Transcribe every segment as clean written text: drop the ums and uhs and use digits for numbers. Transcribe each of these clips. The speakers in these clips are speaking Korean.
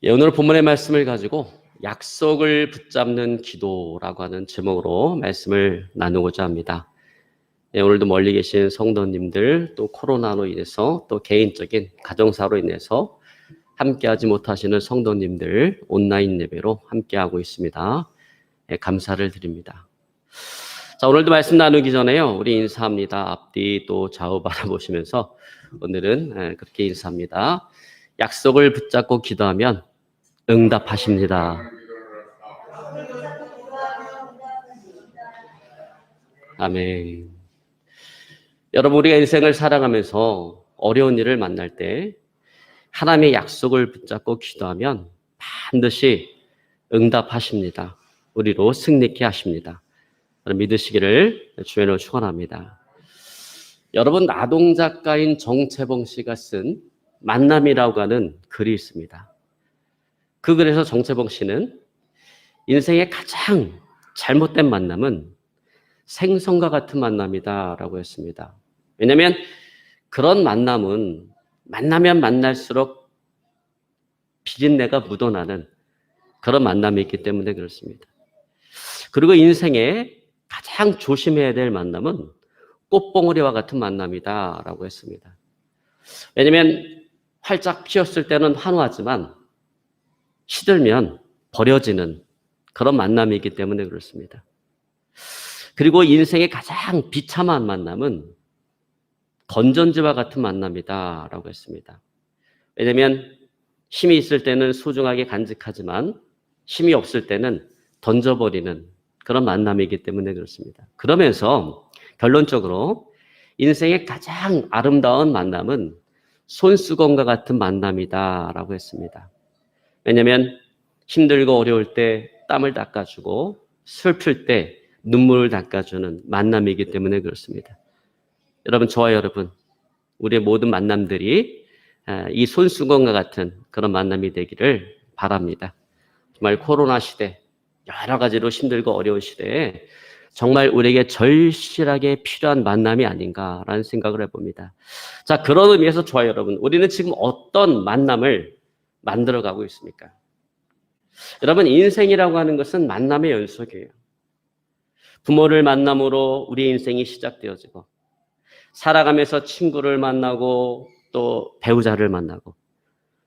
예, 오늘 본문의 말씀을 가지고 약속을 붙잡는 기도라고 하는 제목으로 말씀을 나누고자 합니다. 예, 오늘도 멀리 계신 성도님들, 또 코로나로 인해서 또 개인적인 가정사로 인해서 함께하지 못하시는 성도님들 온라인 예배로 함께하고 있습니다. 예, 감사를 드립니다. 자, 오늘도 말씀 나누기 전에요, 우리 인사합니다. 앞뒤 또 좌우 바라보시면서 오늘은 그렇게 인사합니다. 약속을 붙잡고 기도하면 응답하십니다. 아멘. 여러분, 우리가 인생을 살아가면서 어려운 일을 만날 때 하나님의 약속을 붙잡고 기도하면 반드시 응답하십니다. 우리로 승리케 하십니다. 믿으시기를 주님으로 축원합니다. 여러분, 아동작가인 정채봉 씨가 쓴 만남이라고 하는 글이 있습니다. 그 글에서 정채봉 씨는 인생의 가장 잘못된 만남은 생선과 같은 만남이다라고 했습니다. 왜냐하면 그런 만남은 만나면 만날수록 비린내가 묻어나는 그런 만남이 있기 때문에 그렇습니다. 그리고 인생에 가장 조심해야 될 만남은 꽃봉오리와 같은 만남이다라고 했습니다. 왜냐하면 활짝 피었을 때는 환호하지만 시들면 버려지는 그런 만남이기 때문에 그렇습니다. 그리고 인생의 가장 비참한 만남은 건전지와 같은 만남이다라고 했습니다. 왜냐하면 힘이 있을 때는 소중하게 간직하지만 힘이 없을 때는 던져버리는 그런 만남이기 때문에 그렇습니다. 그러면서 결론적으로 인생의 가장 아름다운 만남은 손수건과 같은 만남이다라고 했습니다. 왜냐하면 힘들고 어려울 때 땀을 닦아주고 슬플 때 눈물을 닦아주는 만남이기 때문에 그렇습니다. 여러분, 저와 여러분, 우리의 모든 만남들이 이 손수건과 같은 그런 만남이 되기를 바랍니다. 정말 코로나 시대, 여러 가지로 힘들고 어려운 시대에 정말 우리에게 절실하게 필요한 만남이 아닌가라는 생각을 해봅니다. 자, 그런 의미에서 저와 여러분, 우리는 지금 어떤 만남을 만들어가고 있습니까? 여러분, 인생이라고 하는 것은 만남의 연속이에요. 부모를 만남으로 우리의 인생이 시작되어지고, 살아가면서 친구를 만나고 또 배우자를 만나고,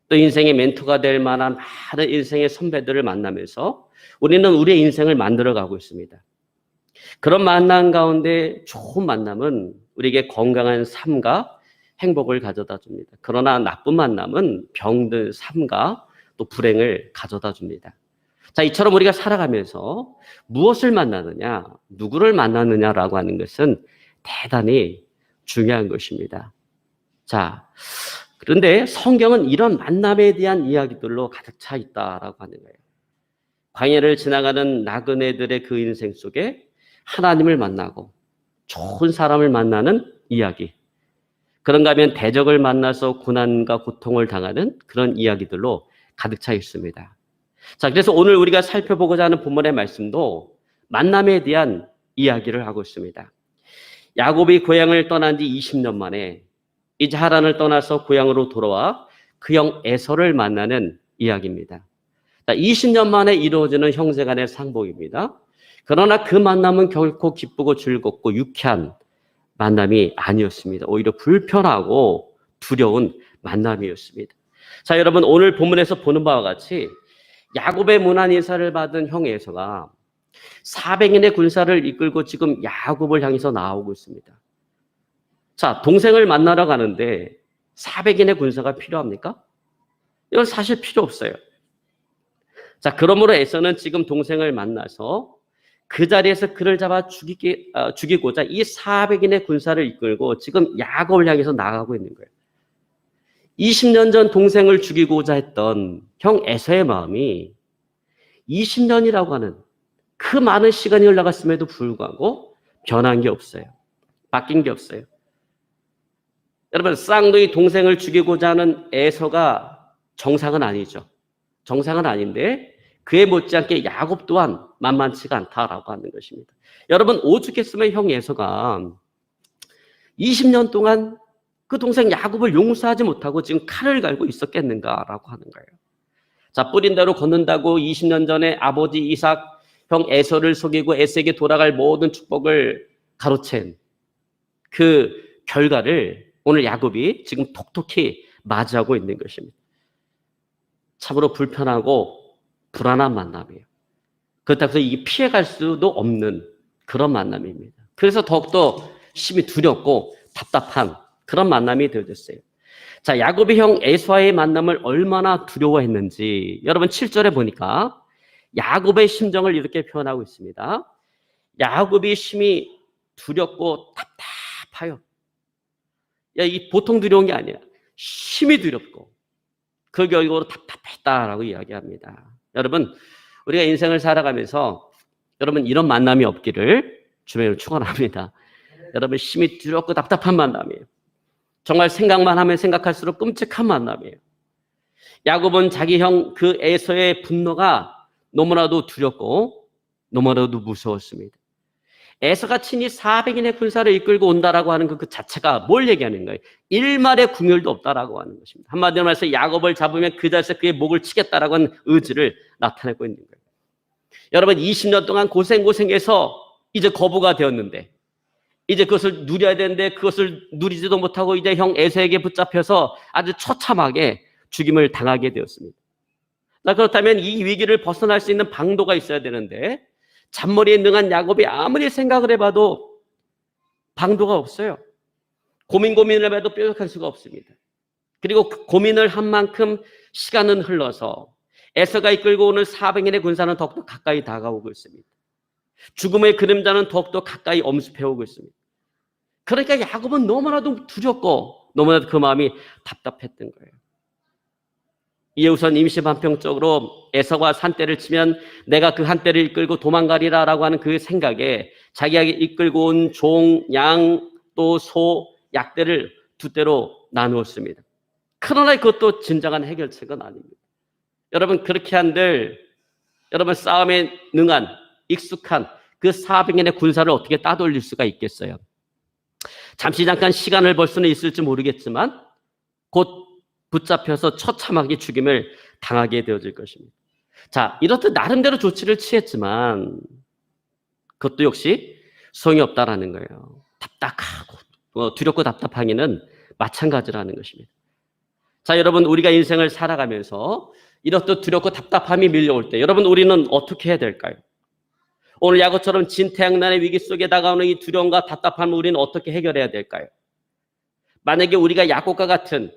또 인생의 멘토가 될 만한 많은 인생의 선배들을 만나면서 우리는 우리의 인생을 만들어가고 있습니다. 그런 만남 가운데 좋은 만남은 우리에게 건강한 삶과 행복을 가져다 줍니다. 그러나 나쁜 만남은 병든 삶과 또 불행을 가져다 줍니다. 자, 이처럼 우리가 살아가면서 무엇을 만나느냐, 누구를 만나느냐라고 하는 것은 대단히 중요한 것입니다. 자, 그런데 성경은 이런 만남에 대한 이야기들로 가득 차 있다라고 하는 거예요. 광야를 지나가는 나그네들의 그 인생 속에 하나님을 만나고 좋은 사람을 만나는 이야기. 그런가 하면 대적을 만나서 고난과 고통을 당하는 그런 이야기들로 가득 차 있습니다. 자, 그래서 오늘 우리가 살펴보고자 하는 본문의 말씀도 만남에 대한 이야기를 하고 있습니다. 야곱이 고향을 떠난 지 20년 만에 이제 하란을 떠나서 고향으로 돌아와 그 형 에서를 만나는 이야기입니다. 20년 만에 이루어지는 형제간의 상봉입니다. 그러나 그 만남은 결코 기쁘고 즐겁고 유쾌한 만남이 아니었습니다. 오히려 불편하고 두려운 만남이었습니다. 자, 여러분, 오늘 본문에서 보는 바와 같이 야곱의 문안 인사를 받은 형 에서가 400인의 군사를 이끌고 지금 야곱을 향해서 나오고 있습니다. 자, 동생을 만나러 가는데 400인의 군사가 필요합니까? 이건 사실 필요 없어요. 자, 그러므로 에서는 지금 동생을 만나서 그 자리에서 그를 잡아 죽이고자 이 400인의 군사를 이끌고 지금 야곱을 향해서 나가고 있는 거예요. 20년 전 동생을 죽이고자 했던 형 에서의 마음이 20년이라고 하는 그 많은 시간이 흘러갔음에도 불구하고 변한 게 없어요. 바뀐 게 없어요. 여러분, 쌍둥이 동생을 죽이고자 하는 에서가 정상은 아니죠. 정상은 아닌데 그에 못지않게 야곱 또한 만만치가 않다라고 하는 것입니다. 여러분, 오죽했으면 형 에서가 20년 동안 그 동생 야곱을 용서하지 못하고 지금 칼을 갈고 있었겠는가라고 하는 거예요. 자, 뿌린 대로 걷는다고 20년 전에 아버지 이삭, 형 에서를 속이고 에서에게 돌아갈 모든 축복을 가로챈 그 결과를 오늘 야곱이 지금 톡톡히 맞이하고 있는 것입니다. 참으로 불편하고 불안한 만남이에요. 그렇다고 해서 이게 피해갈 수도 없는 그런 만남입니다. 그래서 더욱더 심히 두렵고 답답한 그런 만남이 되어졌어요. 자, 야곱의 형 에서와의 만남을 얼마나 두려워했는지 여러분 7절에 보니까 야곱의 심정을 이렇게 표현하고 있습니다. 야곱이 심히 두렵고 답답하여. 이 보통 두려운 게 아니야. 심히 두렵고 그 결과로 답답했다라고 이야기합니다. 여러분, 우리가 인생을 살아가면서 여러분 이런 만남이 없기를 주님으로 축원합니다. 여러분 심히 두렵고 답답한 만남이에요. 정말 생각만 하면 생각할수록 끔찍한 만남이에요. 야곱은 자기 형 그 에서의 분노가 너무나도 두렵고 너무나도 무서웠습니다. 에서가 친히 400인의 군사를 이끌고 온다라고 하는 그 자체가 뭘 얘기하는 거예요? 일말의 궁율도 없다라고 하는 것입니다. 한마디로 말해서 야곱을 잡으면 그 자리에서 그의 목을 치겠다라고 하는 의지를 나타내고 있는 거예요. 여러분 20년 동안 고생해서 이제 거부가 되었는데 이제 그것을 누려야 되는데 그것을 누리지도 못하고 이제 형 에서에게 붙잡혀서 아주 처참하게 죽임을 당하게 되었습니다. 그렇다면 이 위기를 벗어날 수 있는 방도가 있어야 되는데 잔머리에 능한 야곱이 아무리 생각을 해봐도 방도가 없어요. 고민을 해봐도 뾰족할 수가 없습니다. 그리고 그 고민을 한 만큼 시간은 흘러서 에서가 이끌고 오는 400인의 군사는 더욱더 가까이 다가오고 있습니다. 죽음의 그림자는 더욱더 가까이 엄습해오고 있습니다. 그러니까 야곱은 너무나도 두렵고 너무나도 그 마음이 답답했던 거예요. 이에 우선 임시반평적으로 에서가 산떼를 치면 내가 그 한 떼를 이끌고 도망가리라라고 하는 그 생각에 자기가 이끌고 온 종, 양, 또 소, 약대를 두 떼로 나누었습니다. 그러나 그것도 진정한 해결책은 아닙니다. 여러분 그렇게 한들 여러분 싸움에 능한 익숙한 그 400인의 군사를 어떻게 따돌릴 수가 있겠어요? 잠깐 시간을 벌 수는 있을지 모르겠지만 곧 붙잡혀서 처참하게 죽임을 당하게 되어질 것입니다. 자, 이렇듯 나름대로 조치를 취했지만 그것도 역시 소용이 없다라는 거예요. 답답하고 두렵고 답답하기는 마찬가지라는 것입니다. 자, 여러분 우리가 인생을 살아가면서 이렇듯 두렵고 답답함이 밀려올 때 여러분 우리는 어떻게 해야 될까요? 오늘 야곱처럼 진태양난의 위기 속에 다가오는 이 두려움과 답답함을 우리는 어떻게 해결해야 될까요? 만약에 우리가 야곱과 같은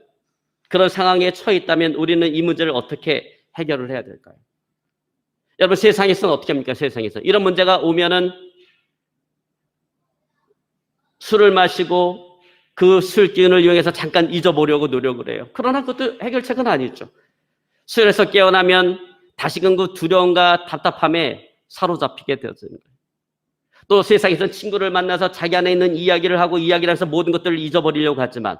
그런 상황에 처해 있다면 우리는 이 문제를 어떻게 해결을 해야 될까요? 여러분 세상에서는 어떻게 합니까? 세상에서 이런 문제가 오면은 술을 마시고 그 술 기운을 이용해서 잠깐 잊어보려고 노력을 해요. 그러나 그것도 해결책은 아니죠. 술에서 깨어나면 다시금 그 두려움과 답답함에 사로잡히게 되어지는 거예요. 또 세상에서 친구를 만나서 자기 안에 있는 이야기를 하고 이야기를 해서 모든 것들을 잊어버리려고 하지만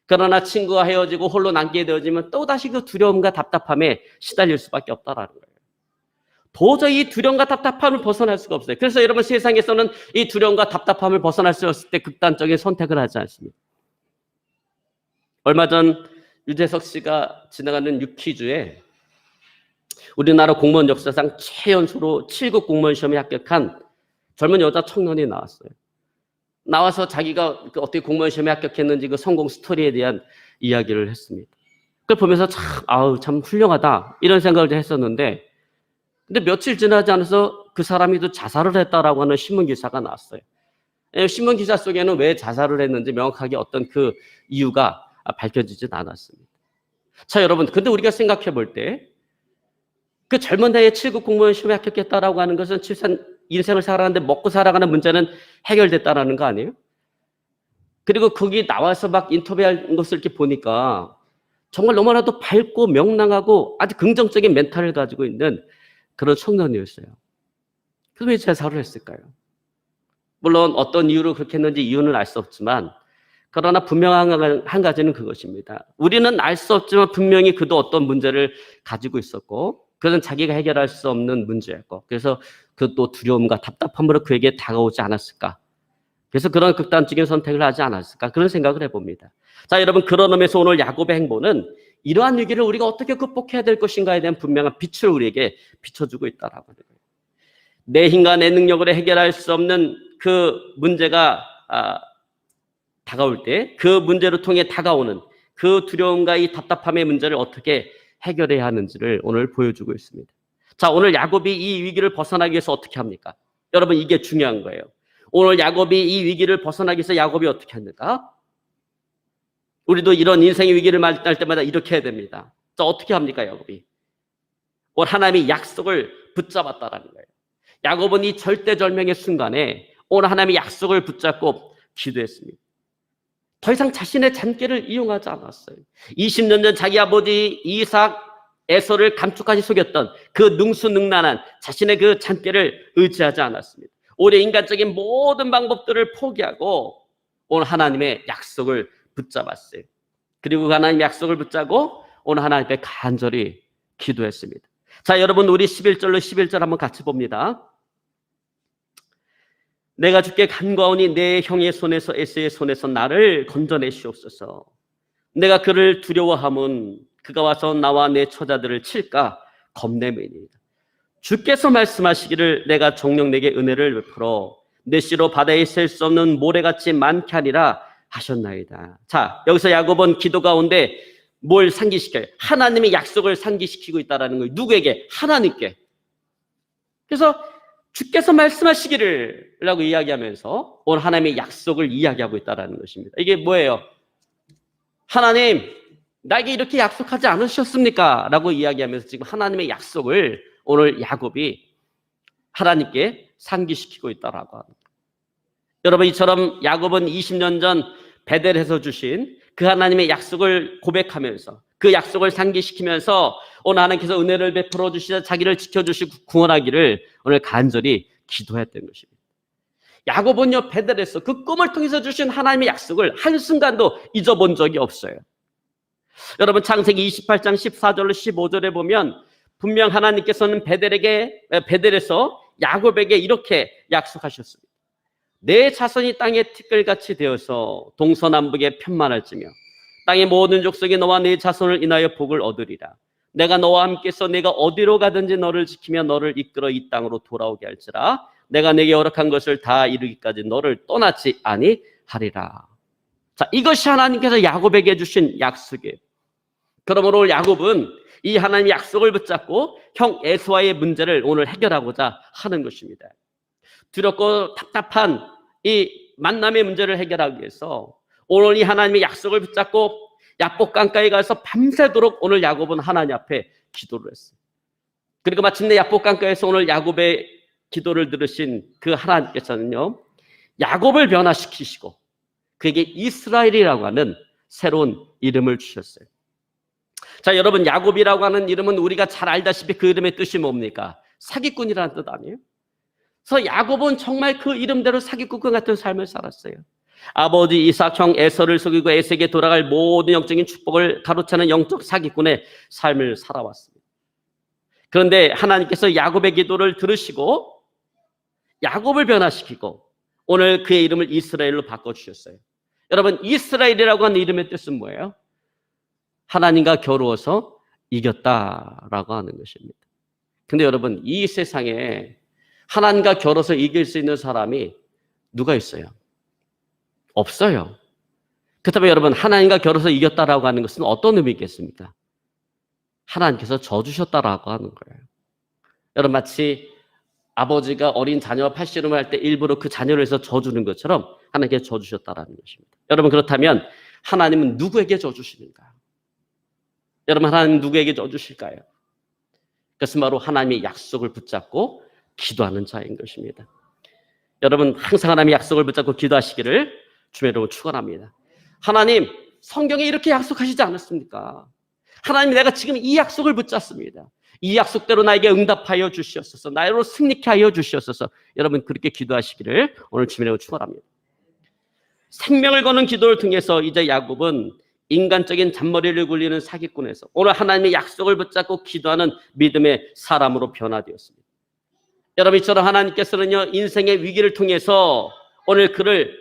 그러나 친구와 헤어지고 홀로 남게 되어지면 또다시 그 두려움과 답답함에 시달릴 수밖에 없다라는 거예요. 도저히 이 두려움과 답답함을 벗어날 수가 없어요. 그래서 여러분 세상에서는 이 두려움과 답답함을 벗어날 수 없을 때 극단적인 선택을 하지 않습니다. 얼마 전 유재석 씨가 지나가는 유퀴즈에 우리나라 공무원 역사상 최연소로 7급 공무원 시험에 합격한 젊은 여자 청년이 나왔어요. 나와서 자기가 어떻게 공무원 시험에 합격했는지 그 성공 스토리에 대한 이야기를 했습니다. 그걸 보면서 참 훌륭하다 이런 생각을 했었는데 근데 며칠 지나지 않아서 그 사람이 또 자살을 했다라고 하는 신문 기사가 나왔어요. 신문 기사 속에는 왜 자살을 했는지 명확하게 어떤 그 이유가 밝혀지진 않았습니다. 자, 여러분, 근데 우리가 생각해 볼 때 그 젊은 나이에 7급 공무원 시험에 합격했다라고 하는 것은 인생을 살아가는데 먹고 살아가는 문제는 해결됐다라는 거 아니에요? 그리고 거기 나와서 막 인터뷰한 것을 이렇게 보니까 정말 너무나도 밝고 명랑하고 아주 긍정적인 멘탈을 가지고 있는 그런 청년이었어요. 그래서 왜 자살을 했을까요? 물론 어떤 이유로 그렇게 했는지 이유는 알 수 없지만 그러나 분명한 한 가지는 그것입니다. 우리는 알 수 없지만 분명히 그도 어떤 문제를 가지고 있었고 그것은 자기가 해결할 수 없는 문제였고 그래서 그 또 두려움과 답답함으로 그에게 다가오지 않았을까. 그래서 그런 극단적인 선택을 하지 않았을까 그런 생각을 해봅니다. 자, 여러분 그런 의미에서 오늘 야곱의 행보는 이러한 위기를 우리가 어떻게 극복해야 될 것인가에 대한 분명한 빛을 우리에게 비춰주고 있다라고 하는 거예요. 내 힘과 내 능력으로 해결할 수 없는 그 문제가 다가올 때 그 문제로 통해 다가오는 그 두려움과 이 답답함의 문제를 어떻게 해결해야 하는지를 오늘 보여주고 있습니다. 자, 오늘 야곱이 이 위기를 벗어나기 위해서 어떻게 합니까? 여러분, 이게 중요한 거예요. 오늘 야곱이 이 위기를 벗어나기 위해서 야곱이 어떻게 합니까? 우리도 이런 인생의 위기를 만날 때마다 이렇게 해야 됩니다. 자, 어떻게 합니까, 야곱이? 오늘 하나님의 약속을 붙잡았다라는 거예요. 야곱은 이 절대절명의 순간에 오늘 하나님의 약속을 붙잡고 기도했습니다. 더 이상 자신의 잔꾀를 이용하지 않았어요. 20년 전 자기 아버지 이삭, 에서를 감쪽같이 속였던 그 능수능란한 자신의 그 잔꾀를 의지하지 않았습니다. 오히려 인간적인 모든 방법들을 포기하고 오늘 하나님의 약속을 붙잡았어요. 그리고 하나님의 약속을 붙잡고 오늘 하나님 앞에 간절히 기도했습니다. 자, 여러분, 우리 11절로 11절 한번 같이 봅니다. 내가 주께 간구하오니 내 형의 손에서 에서의 손에서 나를 건져내시옵소서. 내가 그를 두려워함은 그가 와서 나와 내 처자들을 칠까 겁내매니이다. 주께서 말씀하시기를 내가 정녕 내게 은혜를 베풀어 내 씨로 바다에 셀 수 없는 모래같이 많게 하리라 하셨나이다. 자, 여기서 야곱은 기도 가운데 뭘 상기시켜요? 하나님의 약속을 상기시키고 있다는 거예요. 누구에게? 하나님께. 그래서 주께서 말씀하시기를 라고 이야기하면서 오늘 하나님의 약속을 이야기하고 있다는 것입니다. 이게 뭐예요? 하나님, 나에게 이렇게 약속하지 않으셨습니까? 라고 이야기하면서 지금 하나님의 약속을 오늘 야곱이 하나님께 상기시키고 있다라고 합니다. 여러분, 이처럼 야곱은 20년 전 베델에서 주신 그 하나님의 약속을 고백하면서 그 약속을 상기시키면서 오늘 하나님께서 은혜를 베풀어 주시자 자기를 지켜주시고 구원하기를 오늘 간절히 기도했던 것입니다. 야곱은요, 베델에서 그 꿈을 통해서 주신 하나님의 약속을 한순간도 잊어본 적이 없어요. 여러분, 창세기 28장 14절로 15절에 보면 분명 하나님께서는 베델에서 야곱에게 이렇게 약속하셨습니다. 내 자손이 땅의 티끌같이 되어서 동서남북에 편만할지며 땅의 모든 족속이 너와 네 자손을 인하여 복을 얻으리라. 내가 너와 함께서 내가 어디로 가든지 너를 지키며 너를 이끌어 이 땅으로 돌아오게 할지라. 내가 내게 허락한 것을 다 이루기까지 너를 떠나지 아니하리라. 자, 이것이 하나님께서 야곱에게 주신 약속이에요. 그러므로 야곱은 이 하나님의 약속을 붙잡고 형 에서와의 문제를 오늘 해결하고자 하는 것입니다. 두렵고 답답한 이 만남의 문제를 해결하기 위해서 오늘 이 하나님의 약속을 붙잡고 야복 강가에 가서 밤새도록 오늘 야곱은 하나님 앞에 기도를 했어요. 그리고 마침내 야복 강가에서 오늘 야곱의 기도를 들으신 그 하나님께서는요, 야곱을 변화시키시고 그에게 이스라엘이라고 하는 새로운 이름을 주셨어요. 자, 여러분, 야곱이라고 하는 이름은 우리가 잘 알다시피 그 이름의 뜻이 뭡니까? 사기꾼이라는 뜻 아니에요? 그래서 야곱은 정말 그 이름대로 사기꾼 같은 삶을 살았어요. 아버지 이삭 형 에서를 속이고 에서에게 돌아갈 모든 영적인 축복을 가로채는 영적 사기꾼의 삶을 살아왔습니다. 그런데 하나님께서 야곱의 기도를 들으시고 야곱을 변화시키고 오늘 그의 이름을 이스라엘로 바꿔주셨어요. 여러분, 이스라엘이라고 하는 이름의 뜻은 뭐예요? 하나님과 겨루어서 이겼다라고 하는 것입니다. 근데 여러분, 이 세상에 하나님과 겨뤄서 이길 수 있는 사람이 누가 있어요? 없어요. 그렇다면 여러분, 하나님과 겨뤄서 이겼다라고 하는 것은 어떤 의미겠습니까? 하나님께서 져주셨다라고 하는 거예요. 여러분, 마치 아버지가 어린 자녀와 팔씨름을 할 때 일부러 그 자녀를 해서 져주는 것처럼 하나님께서 져주셨다라는 것입니다. 여러분, 그렇다면 하나님은 누구에게 져주시는가? 여러분, 하나님 누구에게 져주실까요? 그것은 바로 하나님의 약속을 붙잡고 기도하는 자인 것입니다. 여러분, 항상 하나님의 약속을 붙잡고 기도하시기를 주의 이름으로 축원합니다. 하나님, 성경에 이렇게 약속하시지 않았습니까? 하나님, 내가 지금 이 약속을 붙잡습니다. 이 약속대로 나에게 응답하여 주시옵소서. 나로 승리케 하여 주시옵소서. 여러분, 그렇게 기도하시기를 오늘 주의 이름으로 축원합니다. 생명을 거는 기도를 통해서 이제 야곱은 인간적인 잔머리를 굴리는 사기꾼에서 오늘 하나님의 약속을 붙잡고 기도하는 믿음의 사람으로 변화되었습니다. 여러분, 이처럼 하나님께서는요, 인생의 위기를 통해서 오늘 그를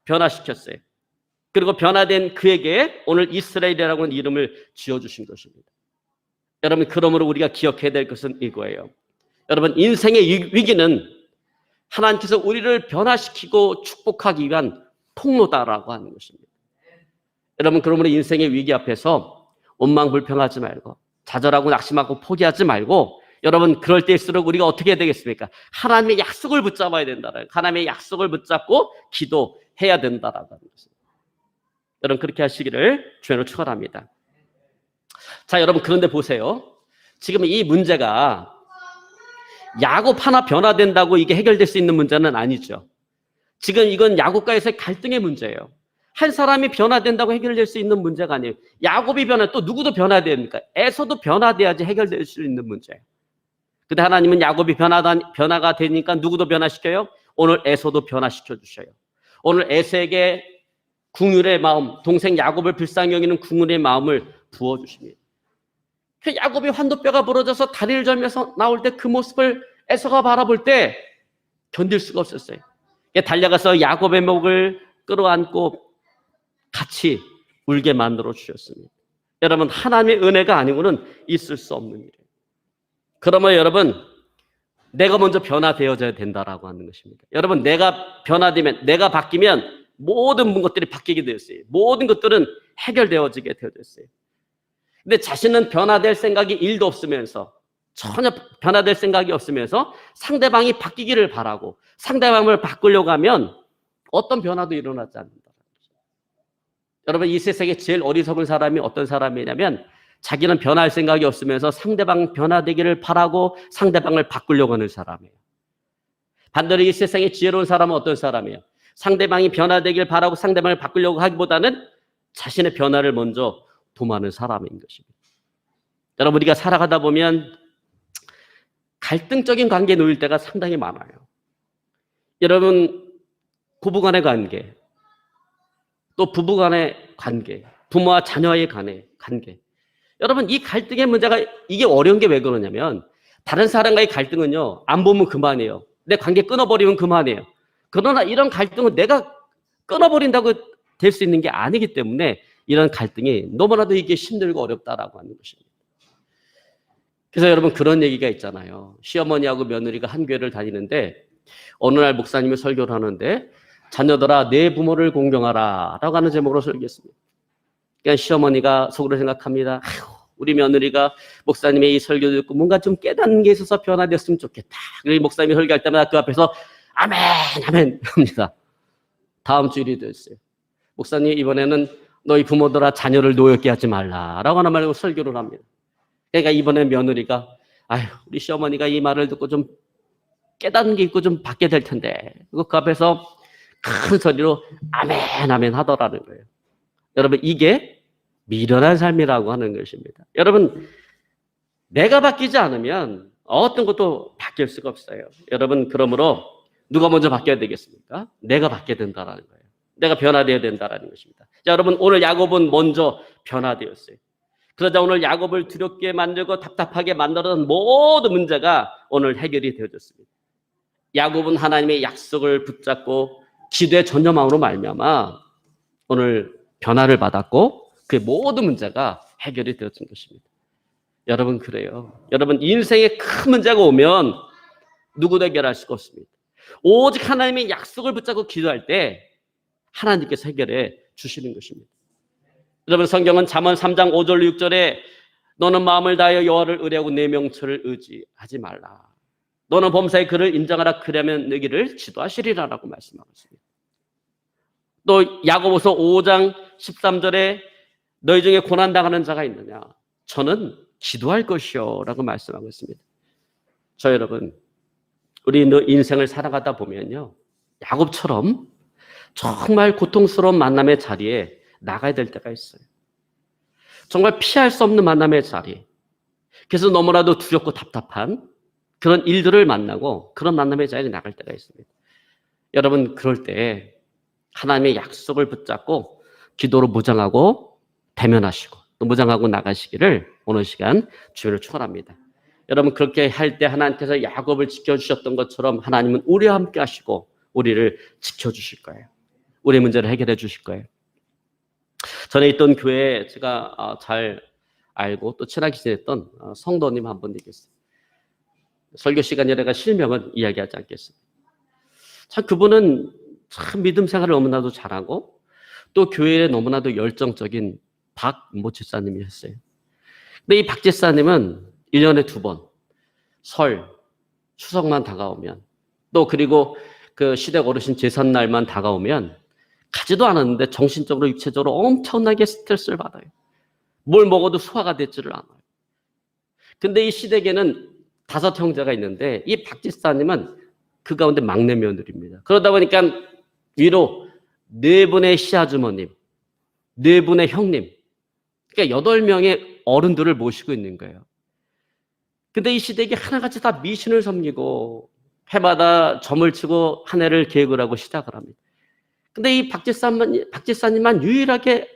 변화시켰어요. 그리고 변화된 그에게 오늘 이스라엘이라고 하는 이름을 지어주신 것입니다. 여러분, 그러므로 우리가 기억해야 될 것은 이거예요. 여러분, 인생의 위기는 하나님께서 우리를 변화시키고 축복하기 위한 통로다라고 하는 것입니다. 여러분, 그러므로 인생의 위기 앞에서 원망불평하지 말고 좌절하고 낙심하고 포기하지 말고, 여러분, 그럴 때일수록 우리가 어떻게 해야 되겠습니까? 하나님의 약속을 붙잡아야 된다라는, 하나님의 약속을 붙잡고 기도해야 된다라고 하는 것입니다. 여러분, 그렇게 하시기를 주님으로 축원합니다. 자, 여러분, 그런데 보세요. 지금 이 문제가 야곱 하나 변화된다고 이게 해결될 수 있는 문제는 아니죠. 지금 이건 야곱과에서의 갈등의 문제예요. 한 사람이 변화된다고 해결될 수 있는 문제가 아니에요. 야곱이 또 누구도 변화됩니까? 에서도 변화돼야지 해결될 수 있는 문제예요. 근데 하나님은 야곱이 변화가 되니까 누구도 변화시켜요? 오늘 에서도 변화시켜 주셔요. 오늘 에서에게 궁율의 마음, 동생 야곱을 불쌍히 여기는 궁율의 마음을 부어주십니다. 야곱이 환도뼈가 부러져서 다리를 절면서 나올 때 그 모습을 에서가 바라볼 때 견딜 수가 없었어요. 달려가서 야곱의 목을 끌어안고 같이 울게 만들어 주셨습니다. 여러분, 하나님의 은혜가 아니고는 있을 수 없는 일이에요. 그러면 여러분, 내가 먼저 변화되어져야 된다라고 하는 것입니다. 여러분, 내가 변화되면, 내가 바뀌면 모든 것들이 바뀌게 되었어요. 모든 것들은 해결되어지게 되었어요. 근데 자신은 변화될 생각이 1도 없으면서, 전혀 변화될 생각이 없으면서 상대방이 바뀌기를 바라고 상대방을 바꾸려고 하면 어떤 변화도 일어나지 않는다. 여러분, 이 세상에 제일 어리석은 사람이 어떤 사람이냐면 자기는 변할 생각이 없으면서 상대방 변화되기를 바라고 상대방을 바꾸려고 하는 사람이에요. 반대로 이 세상에 지혜로운 사람은 어떤 사람이에요? 상대방이 변화되기를 바라고 상대방을 바꾸려고 하기보다는 자신의 변화를 먼저 도모하는 사람인 것입니다. 여러분, 우리가 살아가다 보면 갈등적인 관계에 놓일 때가 상당히 많아요. 여러분, 부부간의 관계, 또 부부간의 관계, 부모와 자녀의 관계. 여러분, 이 갈등의 문제가, 이게 어려운 게 왜 그러냐면 다른 사람과의 갈등은요, 안 보면 그만이에요. 내 관계 끊어버리면 그만이에요. 그러나 이런 갈등은 내가 끊어버린다고 될 수 있는 게 아니기 때문에 이런 갈등이 너무나도 이게 힘들고 어렵다라고 하는 것입니다. 그래서 여러분, 그런 얘기가 있잖아요. 시어머니하고 며느리가 한 교회를 다니는데 어느 날 목사님이 설교를 하는데, 자녀들아 내 부모를 공경하라 라고 하는 제목으로 설교했습니다. 그러니까 시어머니가 속으로 생각합니다. 우리 며느리가 목사님의 이 설교 듣고 뭔가 좀 깨닫는 게 있어서 변화되었으면 좋겠다. 그리고 목사님이 설교할 때마다 그 앞에서 아멘 아멘 합니다. 다음 주일이 됐어요. 목사님, 이번에는 너희 부모들아 자녀를 노엽게 하지 말라라고 하는 말로 설교를 합니다. 그러니까 이번에 며느리가 우리 시어머니가 이 말을 듣고 좀 깨닫는 게 있고 좀 받게 될 텐데, 그 앞에서 큰 소리로 아멘 아멘 하더라는 거예요. 여러분, 이게 미련한 삶이라고 하는 것입니다. 여러분, 내가 바뀌지 않으면 어떤 것도 바뀔 수가 없어요. 여러분, 그러므로 누가 먼저 바뀌어야 되겠습니까? 내가 바뀌어야 된다는 거예요. 내가 변화되어야 된다는 것입니다. 자, 여러분, 오늘 야곱은 먼저 변화되었어요. 그러자 오늘 야곱을 두렵게 만들고 답답하게 만들었던 모든 문제가 오늘 해결이 되어졌습니다. 야곱은 하나님의 약속을 붙잡고 기도의 전념함으로 말미암아 오늘 변화를 받았고 그 모든 문제가 해결이 되어진 것입니다. 여러분, 그래요. 여러분, 인생에 큰 문제가 오면 누구도 해결할 수가 없습니다. 오직 하나님의 약속을 붙잡고 기도할 때 하나님께서 해결해 주시는 것입니다. 여러분, 성경은 잠언 3장 5절 6절에 너는 마음을 다하여 여호와를 의뢰하고 내 명철을 의지하지 말라. 너는 범사의 그를 인정하라. 그러면 너희를 지도하시리라라고 말씀하고 있습니다. 또 야고보서 5장 13절에 너희 중에 고난당하는 자가 있느냐? 저는 기도할 것이요 라고 말씀하고 있습니다. 저 여러분, 우리 인생을 살아가다 보면요, 야곱처럼 정말 고통스러운 만남의 자리에 나가야 될 때가 있어요. 정말 피할 수 없는 만남의 자리. 그래서 너무나도 두렵고 답답한 그런 일들을 만나고 그런 만남의 자리에 나갈 때가 있습니다. 여러분, 그럴 때 하나님의 약속을 붙잡고 기도로 무장하고 대면하시고 또 무장하고 나가시기를 오늘 시간 주님을 축원합니다. 여러분, 그렇게 할 때 하나님께서 야곱을 지켜주셨던 것처럼 하나님은 우리와 함께 하시고 우리를 지켜주실 거예요. 우리의 문제를 해결해 주실 거예요. 전에 있던 교회에 제가 잘 알고 또 친하게 지냈던 성도님 한 분 있겠어요. 설교 시간에 내가 실명은 이야기하지 않겠습니다. 참 그분은 참 믿음 생활을 너무나도 잘하고 또 교회에 너무나도 열정적인 박모 집사님이셨어요. 근데 이 박 집사님은 1년에 2번 설, 추석만 다가오면 또 그리고 그 시댁 어르신 제삿날만 다가오면 가지도 않았는데 정신적으로 육체적으로 엄청나게 스트레스를 받아요. 뭘 먹어도 소화가 되지를 않아요. 근데 이 시댁에는 5 형제가 있는데 이 박 집사님은 그 가운데 막내 며느리입니다. 그러다 보니까 위로 4분의 시아주머님, 4분의 형님, 그러니까 8명의 어른들을 모시고 있는 거예요. 근데 이 시댁이 하나같이 다 미신을 섬기고 해마다 점을 치고 한 해를 계획을 하고 시작을 합니다. 근데 이 박 집사님만 유일하게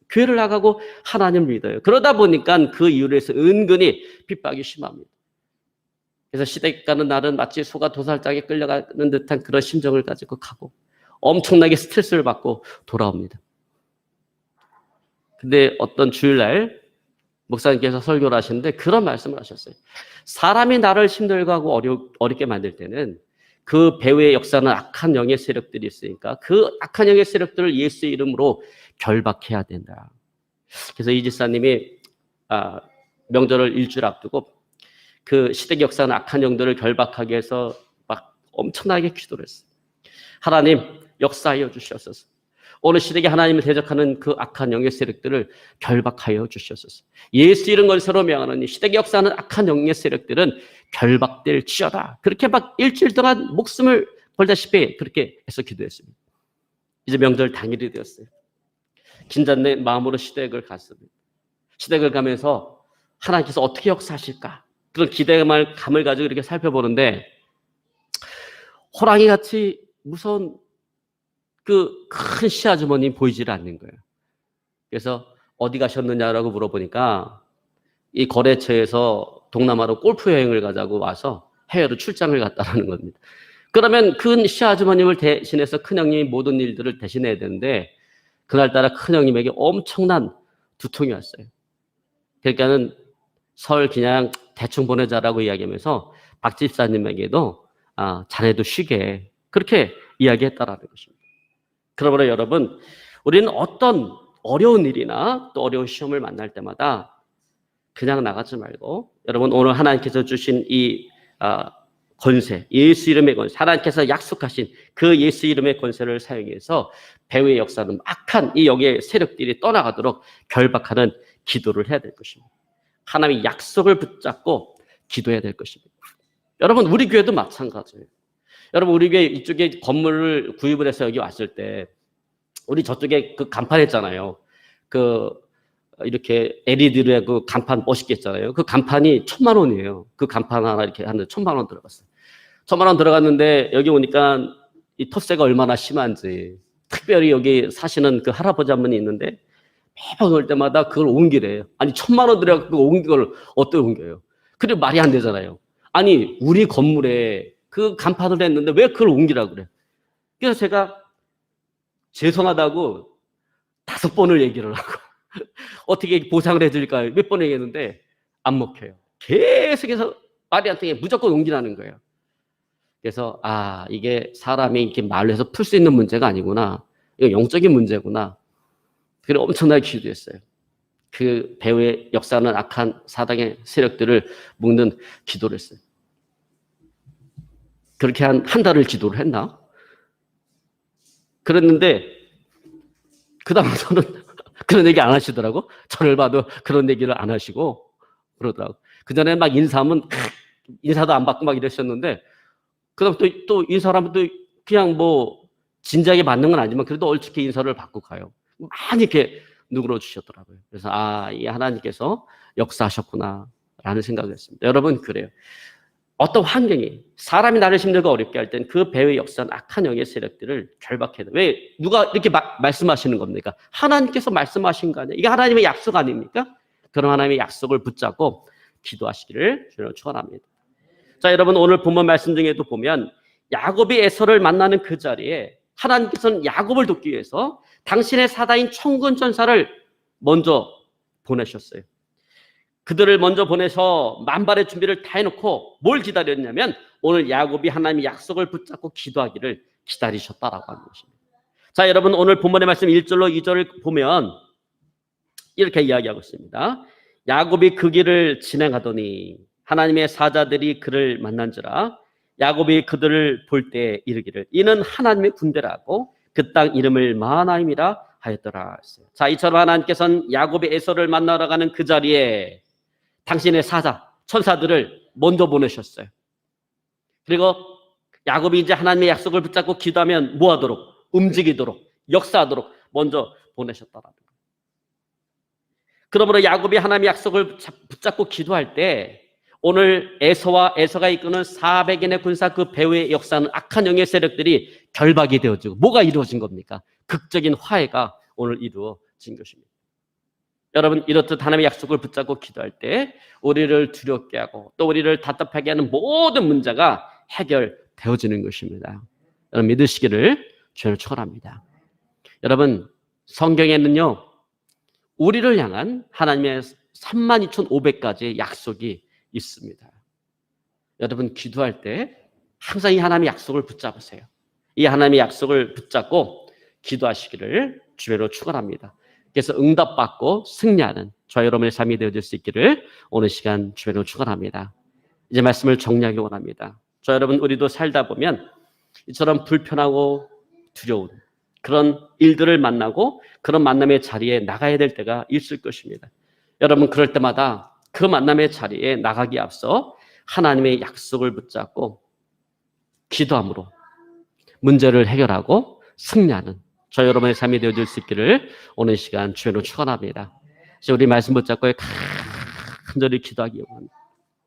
교회를 나가고 하나님을 믿어요. 그러다 보니까 그 이유로 해서 은근히 핍박이 심합니다. 그래서 시댁 가는 날은 마치 소가 도살장에 끌려가는 듯한 그런 심정을 가지고 가고 엄청나게 스트레스를 받고 돌아옵니다. 근데 어떤 주일날 목사님께서 설교를 하시는데 그런 말씀을 하셨어요. 사람이 나를 힘들고 하고 어렵게 만들 때는 그 배후의 역사는 악한 영의 세력들이 있으니까 그 악한 영의 세력들을 예수의 이름으로 결박해야 된다. 그래서 이 집사님이 명절을 일주일 앞두고 그 시댁 역사는 악한 영들을 결박하기 위해서 막 엄청나게 기도를 했어요. 하나님 역사하여 주시옵소서. 오늘 시대에 하나님을 대적하는 그 악한 영의 세력들을 결박하여 주시옵소서. 예수 이름 걸세로 명하노니 시대의 역사하는 악한 영의 세력들은 결박될지어다. 그렇게 막 일주일 동안 목숨을 걸다시피 그렇게 해서 기도했습니다. 이제 명절 당일이 되었어요. 긴장된 마음으로 시댁을 갔습니다. 시댁을 가면서 하나님께서 어떻게 역사하실까? 그런 기대감을 가지고 이렇게 살펴보는데 호랑이같이 무서운 그 큰 시아주머니 보이질 않는 거예요. 그래서 어디 가셨느냐라고 물어보니까 이 거래처에서 동남아로 골프 여행을 가자고 와서 해외로 출장을 갔다라는 겁니다. 그러면 큰 시아주머님을 대신해서 큰형님이 모든 일들을 대신해야 되는데 그날따라 큰형님에게 엄청난 두통이 왔어요. 그러니까는 설 그냥 대충 보내자라고 이야기하면서 박 집사님에게도 자네도 쉬게 그렇게 이야기했다라는 것입니다. 그러므로 여러분 우리는 어떤 어려운 일이나 또 어려운 시험을 만날 때마다 그냥 나가지 말고 여러분 오늘 하나님께서 주신 이 권세, 예수 이름의 권세, 하나님께서 약속하신 그 예수 이름의 권세를 사용해서 배후의 역사는 악한 이 영의 세력들이 떠나가도록 결박하는 기도를 해야 될 것입니다. 하나님의 약속을 붙잡고 기도해야 될 것입니다. 여러분 우리 교회도 마찬가지예요. 여러분 우리 교회 이쪽에 건물을 구입을 해서 여기 왔을 때 우리 저쪽에 그 간판 했잖아요. 그 이렇게 LED로 그 간판 멋있게 했잖아요. 그 간판이 1,000,000원이에요. 그 간판 하나 이렇게 하는데 1,000,000원 들어갔어요. 1,000,000원 들어갔는데 여기 오니까 이 텃세가 얼마나 심한지 특별히 여기 사시는 그 할아버지 한 분이 있는데 매번 올 때마다 그걸 옮기래요. 아니 1,000,000원 들여서 그거 옮긴 걸 어떻게 옮겨요? 그리고 말이 안 되잖아요. 아니 우리 건물에 그 간판을 했는데 왜 그걸 옮기라고 그래? 그래서 제가 죄송하다고 5번을 얘기를 하고 어떻게 보상을 해드릴까요? 몇 번 얘기했는데 안 먹혀요. 계속해서 말이 안 통해 무조건 옮기라는 거예요. 그래서 이게 사람이 이렇게 말로 해서 풀 수 있는 문제가 아니구나. 이거 영적인 문제구나. 그래서 엄청나게 기도했어요. 그 배후의 역사는 악한 사당의 세력들을 묶는 기도를 했어요. 그렇게 한 달을 기도를 했나? 그랬는데 그 다음부터는 그런 얘기 안 하시더라고. 저를 봐도 그런 얘기를 안 하시고 그러더라고. 그전에 막 인사하면 인사도 안 받고 막 이러셨는데 그다음 또 인사를 하면 또 그냥 뭐 진지하게 받는 건 아니지만 그래도 얼추게 인사를 받고 가요. 많이 이렇게 누그러 주셨더라고요. 그래서 이 하나님께서 역사하셨구나라는 생각을 했습니다. 여러분 그래요. 어떤 환경이 사람이 나를 힘들고 어렵게 할 땐 그 배후의 역사는 악한 영의 세력들을 결박해야 돼. 왜 누가 이렇게 말씀하시는 겁니까? 하나님께서 말씀하신 거 아니에요. 이게 하나님의 약속 아닙니까? 그런 하나님의 약속을 붙잡고 기도하시기를 주님으로 축원합니다. 자, 여러분 오늘 본문 말씀 중에도 보면 야곱이 에서를 만나는 그 자리에 하나님께서는 야곱을 돕기 위해서 당신의 사다인 천군 천사를 먼저 보내셨어요. 그들을 먼저 보내서 만발의 준비를 다 해놓고 뭘 기다렸냐면 오늘 야곱이 하나님의 약속을 붙잡고 기도하기를 기다리셨다라고 하는 것입니다. 자, 여러분 오늘 본문의 말씀 1절로 2절을 보면 이렇게 이야기하고 있습니다. 야곱이 그 길을 진행하더니 하나님의 사자들이 그를 만난지라 야곱이 그들을 볼 때 이르기를 이는 하나님의 군대라고 그 땅 이름을 마하나임이라 하였더라. 자, 이처럼 하나님께서는 야곱의 에서를 만나러 가는 그 자리에 당신의 사자, 천사들을 먼저 보내셨어요. 그리고 야곱이 이제 하나님의 약속을 붙잡고 기도하면 뭐하도록? 움직이도록, 역사하도록 먼저 보내셨다라는 거예요. 그러므로 야곱이 하나님의 약속을 붙잡고 기도할 때 오늘 에서가 이끄는 400인의 군사 그 배후의 역사는 악한 영의 세력들이 결박이 되어지고 뭐가 이루어진 겁니까? 극적인 화해가 오늘 이루어진 것입니다. 여러분 이렇듯 하나님의 약속을 붙잡고 기도할 때 우리를 두렵게 하고 또 우리를 답답하게 하는 모든 문제가 해결되어지는 것입니다. 여러분 믿으시기를 주를 축원합니다. 여러분 성경에는요 우리를 향한 하나님의 32,500가지의 약속이 있습니다. 여러분 기도할 때 항상 이 하나님의 약속을 붙잡으세요. 이 하나님의 약속을 붙잡고 기도하시기를 주로 축원합니다. 그래서 응답받고 승리하는 저와 여러분의 삶이 되어질 수 있기를 오늘 시간 주로 축원합니다. 이제 말씀을 정리하기 원합니다. 저 여러분 우리도 살다 보면 이처럼 불편하고 두려운 그런 일들을 만나고 그런 만남의 자리에 나가야 될 때가 있을 것입니다. 여러분 그럴 때마다 그 만남의 자리에 나가기 앞서 하나님의 약속을 붙잡고 기도함으로 문제를 해결하고 승리하는 저 여러분의 삶이 되어질 수 있기를 오늘 시간 주로 축원합니다. 우리 말씀 붙잡고 간절히 기도하기 원합니다.